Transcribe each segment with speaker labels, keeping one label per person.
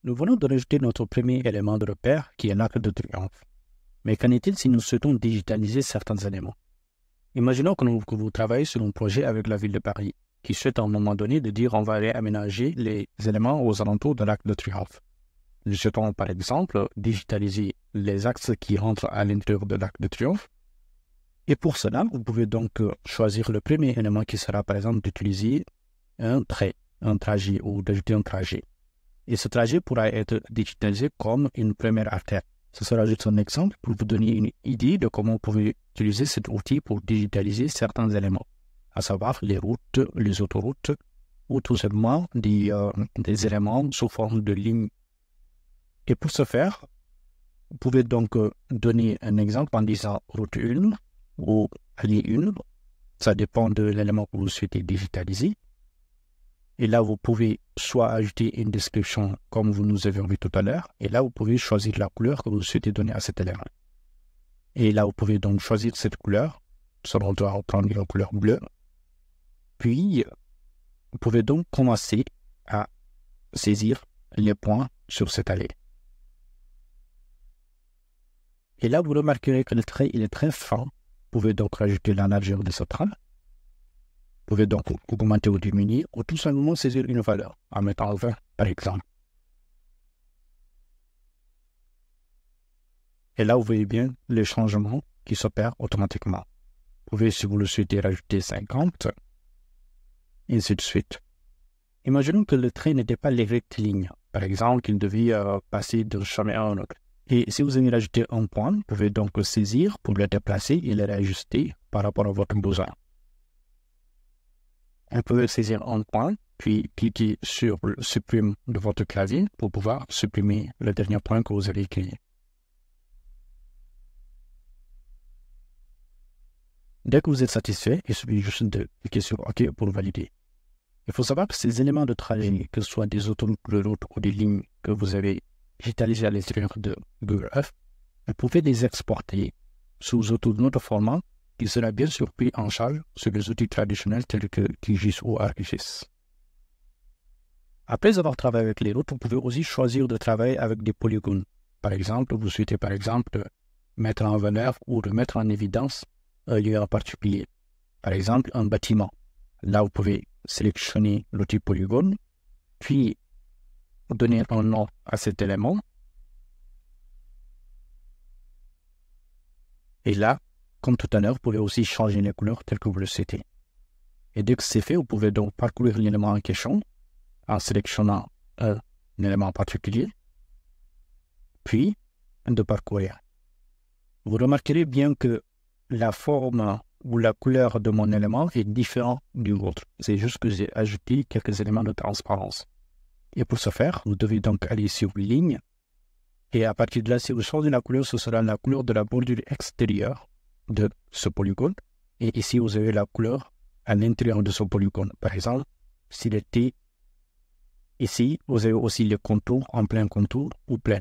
Speaker 1: Nous venons de rejeter notre premier élément de repère qui est l'arc de triomphe. Mais qu'en est-il si nous souhaitons digitaliser certains éléments? Imaginons que vous travaillez sur un projet avec la ville de Paris, qui souhaite à un moment donné de dire on va réaménager les éléments aux alentours de l'arc de triomphe. Nous souhaitons par exemple digitaliser les axes qui rentrent à l'intérieur de l'arc de triomphe. Et pour cela, vous pouvez donc choisir le premier élément qui sera par exemple d'utiliser un trait, un trajet ou d'ajouter un trajet. Et ce trajet pourra être digitalisé comme une première artère. Ce sera juste un exemple pour vous donner une idée de comment vous pouvez utiliser cet outil pour digitaliser certains éléments, à savoir les routes, les autoroutes, ou tout simplement des éléments sous forme de lignes. Et pour ce faire, vous pouvez donc donner un exemple en disant route 1 ou allée 1. Ça dépend de l'élément que vous souhaitez digitaliser. Et là, vous pouvez soit ajouter une description comme nous avions vu tout à l'heure. Et là, vous pouvez choisir la couleur que vous souhaitez donner à cet élément. Et là, vous pouvez donc choisir cette couleur. Soit on doit prendre la couleur bleue. Puis, vous pouvez donc commencer à saisir les points sur cette allée. Et là, vous remarquerez que le trait il est très fin. Vous pouvez donc rajouter la largeur de ce trait. Vous pouvez donc augmenter ou diminuer ou tout simplement saisir une valeur en mettant 20 par exemple. Et là, vous voyez bien les changements qui s'opèrent automatiquement. Vous pouvez, si vous le souhaitez, rajouter 50 et ainsi de suite. Imaginons que le trait n'était pas les rectilignes. Par exemple, qu'il devait passer d'un chemin à un autre. Et si vous avez rajouté un point, vous pouvez donc le saisir pour le déplacer et le réajuster par rapport à votre besoin. Vous pouvez saisir un point, puis cliquer sur le supprime de votre clavier pour pouvoir supprimer le dernier point que vous avez créé. Dès que vous êtes satisfait, il suffit juste de cliquer sur OK pour valider. Il faut savoir que ces éléments de trajet, que ce soit des autoroutes, des routes ou des lignes que vous avez digitalisées à l'intérieur de Google Earth, vous pouvez les exporter sous autre format qui sera bien sûr pris en charge sur les outils traditionnels tels que QGIS ou ArcGIS. Après avoir travaillé avec les routes, vous pouvez aussi choisir de travailler avec des polygones. Par exemple, vous souhaitez mettre en valeur ou de mettre en évidence un lieu en particulier. Par exemple, un bâtiment. Là, vous pouvez sélectionner l'outil polygone, puis donner un nom à cet élément. Et là, comme tout à l'heure, vous pouvez aussi changer les couleurs telles que vous le souhaitez. Et dès que c'est fait, vous pouvez donc parcourir l'élément en question en sélectionnant un élément particulier, puis de parcourir. Vous remarquerez bien que la forme ou la couleur de mon élément est différente du vôtre. C'est juste que j'ai ajouté quelques éléments de transparence. Et pour ce faire, vous devez donc aller sur ligne. Et à partir de là, si vous changez la couleur, ce sera la couleur de la bordure extérieure de ce polygone. Et ici, vous avez la couleur à l'intérieur de ce polygone. Par exemple, s'il était ici, vous avez aussi les contours en plein contour ou plein.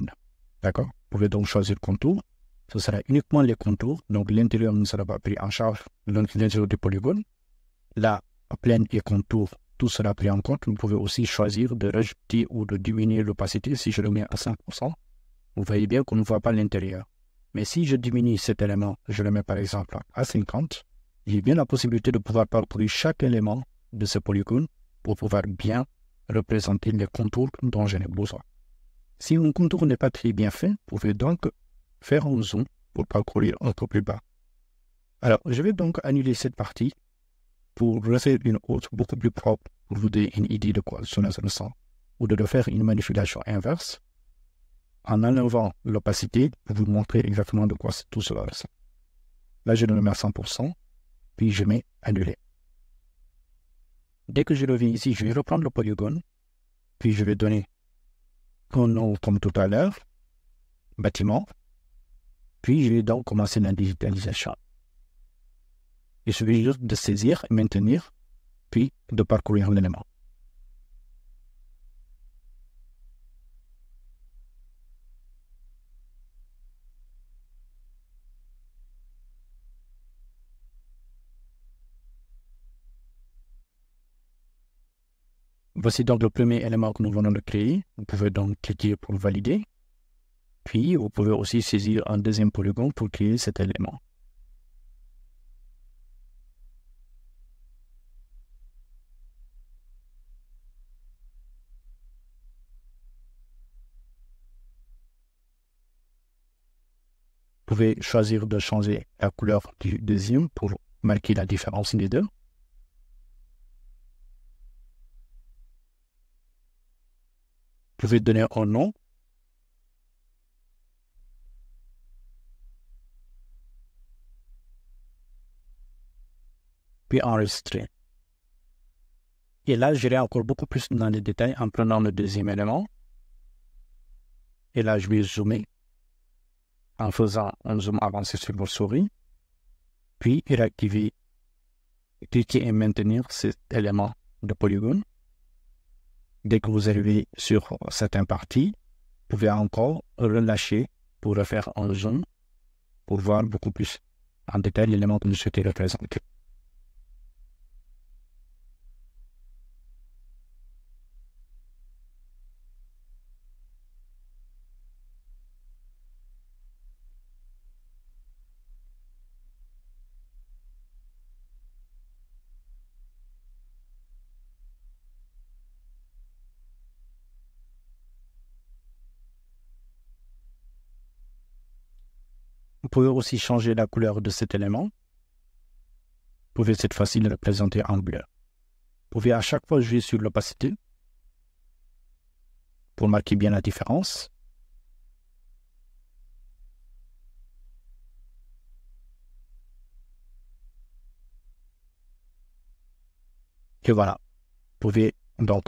Speaker 1: D'accord? Vous pouvez donc choisir le contour. Ce sera uniquement les contours. Donc, l'intérieur ne sera pas pris en charge l'intérieur du polygone. La pleine et contour, tout sera pris en compte. Vous pouvez aussi choisir de rajouter ou de diminuer l'opacité. Si je le mets à 5%, vous voyez bien qu'on ne voit pas l'intérieur. Mais si je diminue cet élément, je le mets par exemple à 50, j'ai bien la possibilité de pouvoir parcourir chaque élément de ce polygone pour pouvoir bien représenter les contours dont j'en ai besoin. Si un contour n'est pas très bien fait, vous pouvez donc faire un zoom pour parcourir un peu plus bas. Alors, je vais donc annuler cette partie pour refaire une autre beaucoup plus propre pour vous donner une idée de quoi cela se ressent, ou de faire une manipulation inverse en enlevant l'opacité pour vous montrer exactement de quoi tout cela ressent. Là, je le mets à 100%, puis je mets annuler. Dès que je reviens ici, je vais reprendre le polygone, puis je vais donner un nom comme tout à l'heure, bâtiment, puis je vais donc commencer la digitalisation. Il suffit juste de saisir et maintenir, puis de parcourir l'élément. Voici donc le premier élément que nous venons de créer. Vous pouvez donc cliquer pour valider. Puis, vous pouvez aussi saisir un deuxième polygone pour créer cet élément. Vous pouvez choisir de changer la couleur du deuxième pour marquer la différence des deux. Vous pouvez donner un nom. Puis enregistrer. Et là, j'irai encore beaucoup plus dans les détails en prenant le deuxième élément. Et là, je vais zoomer en faisant un zoom avancé sur votre souris. Puis, réactiver, cliquer et maintenir cet élément de polygone. Dès que vous arrivez sur certaines parties, vous pouvez encore relâcher pour refaire un zoom pour voir beaucoup plus en détail l'élément que vous souhaitez représenter. Vous pouvez aussi changer la couleur de cet élément. Vous pouvez cette fois-ci le représenter en bleu. Vous pouvez à chaque fois jouer sur l'opacité pour marquer bien la différence. Et voilà. Vous pouvez donc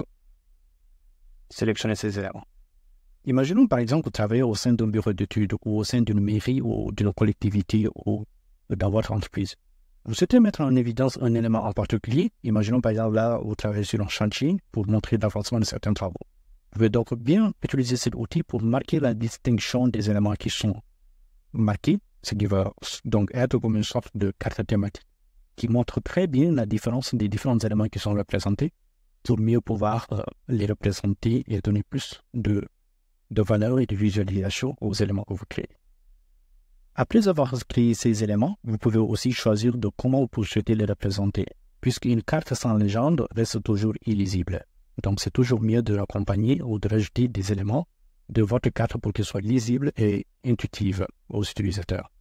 Speaker 1: sélectionner ces éléments. Imaginons par exemple que vous travaillez au sein d'un bureau d'études ou au sein d'une mairie ou d'une collectivité ou dans votre entreprise. Vous souhaitez mettre en évidence un élément en particulier. Imaginons par exemple là, vous travaillez sur un chantier pour montrer l'avancement de certains travaux. Vous pouvez donc bien utiliser cet outil pour marquer la distinction des éléments qui sont marqués, ce qui va donc être comme une sorte de carte thématique qui montre très bien la différence des différents éléments qui sont représentés pour mieux pouvoir les représenter et donner plus de valeur et de visualisation aux éléments que vous créez. Après avoir créé ces éléments, vous pouvez aussi choisir de comment vous souhaitez les représenter, puisqu'une carte sans légende reste toujours illisible. Donc c'est toujours mieux de l'accompagner ou de rajouter des éléments de votre carte pour qu'elle soit lisible et intuitive aux utilisateurs.